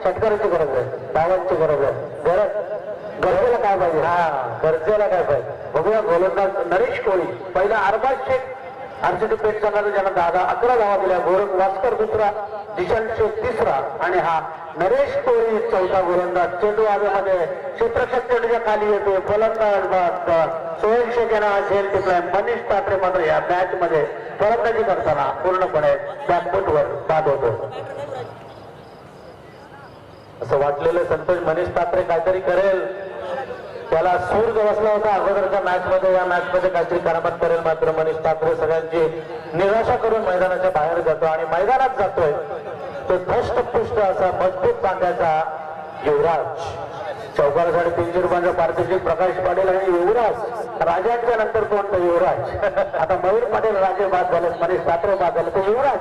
षटकाराची गरज आहे, धावांची गरज आहे. गरजेला काय पाहिजे? गरजेला काय पाहिजे बघूया. गोलंदाज नरेश कोळी पहिला, अरबाज शेख आरसीटी पेठ संघाचा ज्यांना 11 धावा दिल्या, गोरख वास्कर दुसरा, जिशान शेख तिसरा आणि हा नरेश कोळी चौथा गोलंदाज. चेंडू हवेमध्ये क्षेत्ररक्षक चेंडूच्या खाली येते. फलंदाज सोहेल शेख यांना झेल टिपलाय. मनीष तात्रे मात्र या मॅच मध्ये फलंदाजी करताना पूर्णपणे बॅकफूटवर बाद होतो. असं वाटलेलं संतोष मनीष तात्रे काहीतरी करेल, त्याला सूर बसला होता अगोदरच्या मॅच मध्ये, या मॅच मध्ये काहीतरी करामत करेल. मात्र मनीष ठाकरे सगळ्यांची निराशा करून मैदानाच्या बाहेर जातो आणि मैदानात जातोय तो धष्टपुष्ट असा मजबूत बांध्याचा युवराज. चौकारासाठी 300 रुपयांचा पारितोषिक प्रकाश पाटील आणि युवराज. राजांच्या नंतर कोणतं युवराज? आता मयूर पाटील राजे बाद झाले, मनीष ठाकरे बाद झाले, तो युवराज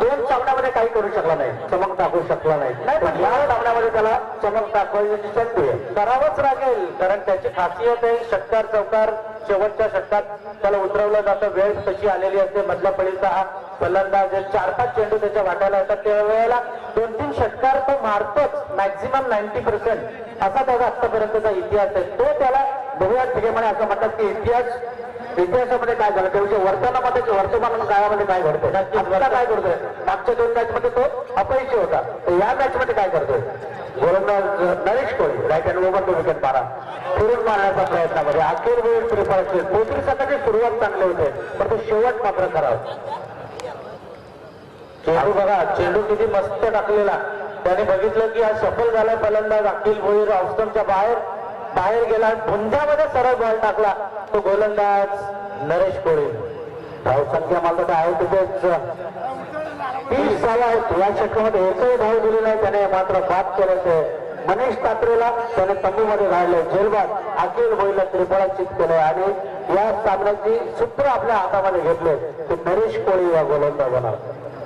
2 सामन्यामध्ये काही करू शकला नाही, चमक टाकू शकला नाही. पण या सामन्यामध्ये त्याला चमक दाखवायची संधी आहे, करावंच लागेल. कारण त्याची खासियत आहे षटकार चौकार. शेवटच्या षटकात त्याला उतरवलं जातं, वेळ तशी आलेली असते. मधल्या फळीचा हा फलंदाज 4-5 चेंडू त्याच्या वाट्याला येतात, त्यावेळेला 2-3 षटकार तो मारतोच. मॅक्झिमम 90% असा त्याचा आतापर्यंतचा इतिहास आहे. तो त्याला बघूया ठिके म्हणे असं म्हणतात की इतिहासामध्ये काय झालं, त्याविषयी वर्तमान काळामध्ये काय घडतंय, आता काय करतोय. मागच्या 2 मॅच मध्ये तो अपयशी होता, या मॅच मध्ये काय करतोय. गोलंदाज Naresh Koli right hand over to wicket मारा फिरून मारण्याच्या प्रयत्नामध्ये अखेर वेळ त्रिफळाची. पोत्री संघाची सुरुवात चांगली होते, पण तो शेवट मात्र करावा. चेंडू बघा, चेंडू किती मस्त टाकलेला. त्याने बघितलं की आज सफल झाला फलंदाज अखिल भोईर ऑफस्टंपच्या बाहेर गेला, भुंजामध्ये सरळ बॉल टाकला तो गोलंदाज नरेश कोळी. धावसंख्या मला तर आहे तिथेच 30 धावा आहेत. या षटकामध्ये एकही धाव दिली नाही त्याने, मात्र बाद केल्याचे मनीष तात्रेला त्याने तंबूमध्ये राहिले. जेलबाद अखिल भोईरला त्रिफळाचित केले आणि या सामन्याची सूत्र आपल्या हातामध्ये घेतले ते नरेश कोळी या गोलंदाजाला.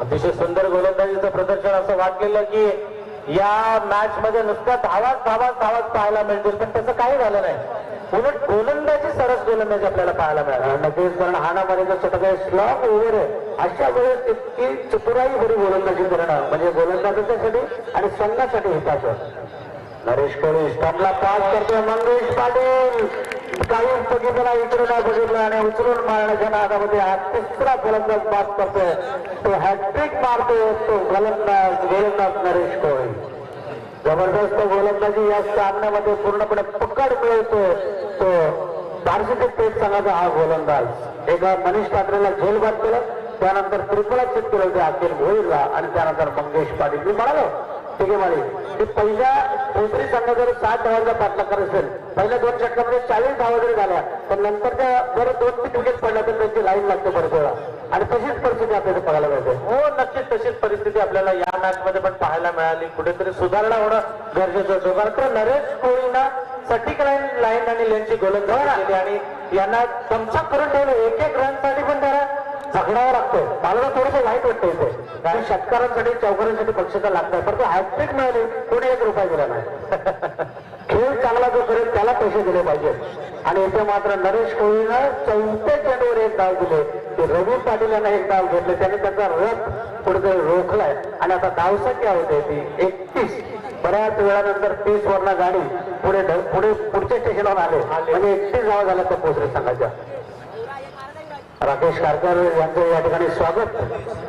अतिशय सुंदर गोलंदाजीचं प्रदर्शन. असं वाटलेलं की या मॅच मध्ये नुसतं धावाच पाहायला मिळतील, पण तसं काही झालं नाही. उलट गोलंदाजी सरस गोलंदाजी आपल्याला पाहायला मिळाली. नक्कीच, कारण हाणामारीचं षटक आहे, स्लॉग ओव्हर आहे. अशा वेळेस इतकी चतुराई भरी गोलंदाजी करणं म्हणजे गोलंदाजासाठी आणि संघासाठी हिताचं. नरेश कोळी स्टंपला पास करतोय. मंगेश पाटील काही बघितला, इकडे नाही बघितलं आणि उचलून मारण्याच्या नादामध्ये हा 3रा फलंदाज पास करतोय. तो हॅट्रिक मारतोय तो गोलंदाज नरेश कोळी. जबरदस्त गोलंदाजी या सामन्यामध्ये पूर्णपणे पकड मिळवतोय तो आरसीटी पेठ संघाचा हा गोलंदाज. एका मनीष ठाकरेला झेलबाद केलं, त्यानंतर त्रिफळाचित केलं होते अखिल भोईरला आणि त्यानंतर मंगेश पाटील. मी म्हणालो ठीक आहे माळी की पहिल्या पोत्री संघ जर 7 धावांचा पाठलाग करत असेल, पहिल्या 2 षटकामध्ये 40 धावा जरी झाल्या, पण नंतरच्या जर 2-3 विकेट पडल्या तर त्यांची लाईन लागते बरेच वेळा आणि तशीच परिस्थिती आपल्याला पाहायला मिळते. हो नक्कीच तशीच परिस्थिती आपल्याला या मॅच मध्ये पण पाहायला मिळाली. कुठेतरी सुधारणा होणं गरजेचं होतं. कारण नरेश कोळीना सटीक लाईन आणि लेनची गोलंदाजी केली आणि यांना कमचाक करून ठेवलं. 1-1 रनसाठी पण त्याला झगडावं लागतंय. मला थोडंसं वाईट वाटतं इथे, कारण षटकारांसाठी चौकारांसाठी बक्षिसं लागतंय, परंतु हॅट्रिक मिळाली कोणी 1 रुपया दिला नाही. खेळ चांगला जो करेल त्याला पैसे दिले पाहिजे आणि इथे मात्र नरेश कोळीनं 4थ्या चेंडूवर 1 डाव दिले. ते रवी पाटील यांना 1 डाव घेतले, त्याने त्याचा रथ कुठेतरी रोखलाय आणि आता धावसंख्या होते ती 31. बऱ्याच वेळानंतर 30 वरनं गाडी पुढच्या स्टेशनवर आले म्हणजे 31 धावा झाल्या त्या पोचरे संघाच्या. राकेश कारकर यांचं या ठिकाणी स्वागत.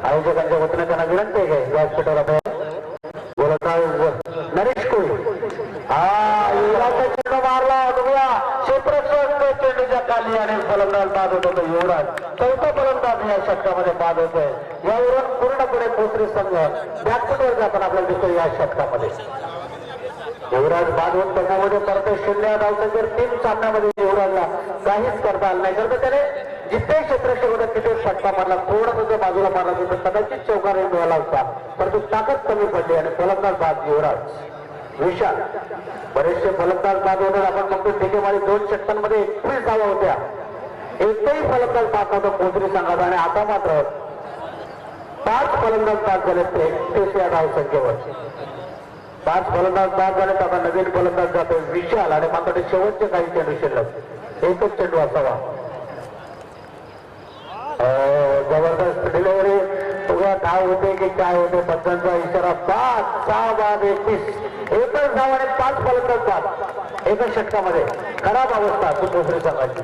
आयोजकांच्या वतीने त्यांना विनंती आहे व्यासपीठावर आपण गोलंदाज नरेश कोळी चेंडू मारला. बघूया क्षेत्ररक्षक चेंडूच्या खाली आणि फलंदाज बाद होतो तो युवराज. 4था फलंदाज या षटकामध्ये बाद होतोय. यावरून पूर्णपणे पोत्री संघ बॅकफुटवर जाताना आपल्याला दिसतो या षटकामध्ये. युवराज बाद होऊन त्याच्यामध्ये परत 0 धावसंख्येवर 3 सामन्यामध्ये युवराजला काहीच करता आलं नाही. तर त्याने जिथे क्षेत्ररक्षक होता तिथे षटका मारला, थोडंसं बाजूला मारला तर कदाचित चौकार मिळाला होता, परंतु ताकद कमी पडली आणि फलंदाज बाद युवराज. विशाल बरेचसे फलंदाज बाद होतात. आपण म्हणतो ठीक आहे, 2 षटकांमध्ये 31 धावा होत्या, एकही फलंदाज बाद नव्हता पोचरी संघाचा आणि आता मात्र 5 फलंदाज बाद झाले 31 या धावसंख्येवर. 5 फलंदाज बाद झाले. आता नवीन फलंदाज जातो विशाल आणि मात्र शेवटचे काही चेंडू शिल्लक, 1च चेंडू असावा. जबरदस्त डिलिव्हरी. काय होते की काय होते बच्चांचा इशारा 5-6-31 एकच धाव आणि 5 फलंदाज बाद एकच षटकामध्ये खराब अवस्था सुंदर संघाची.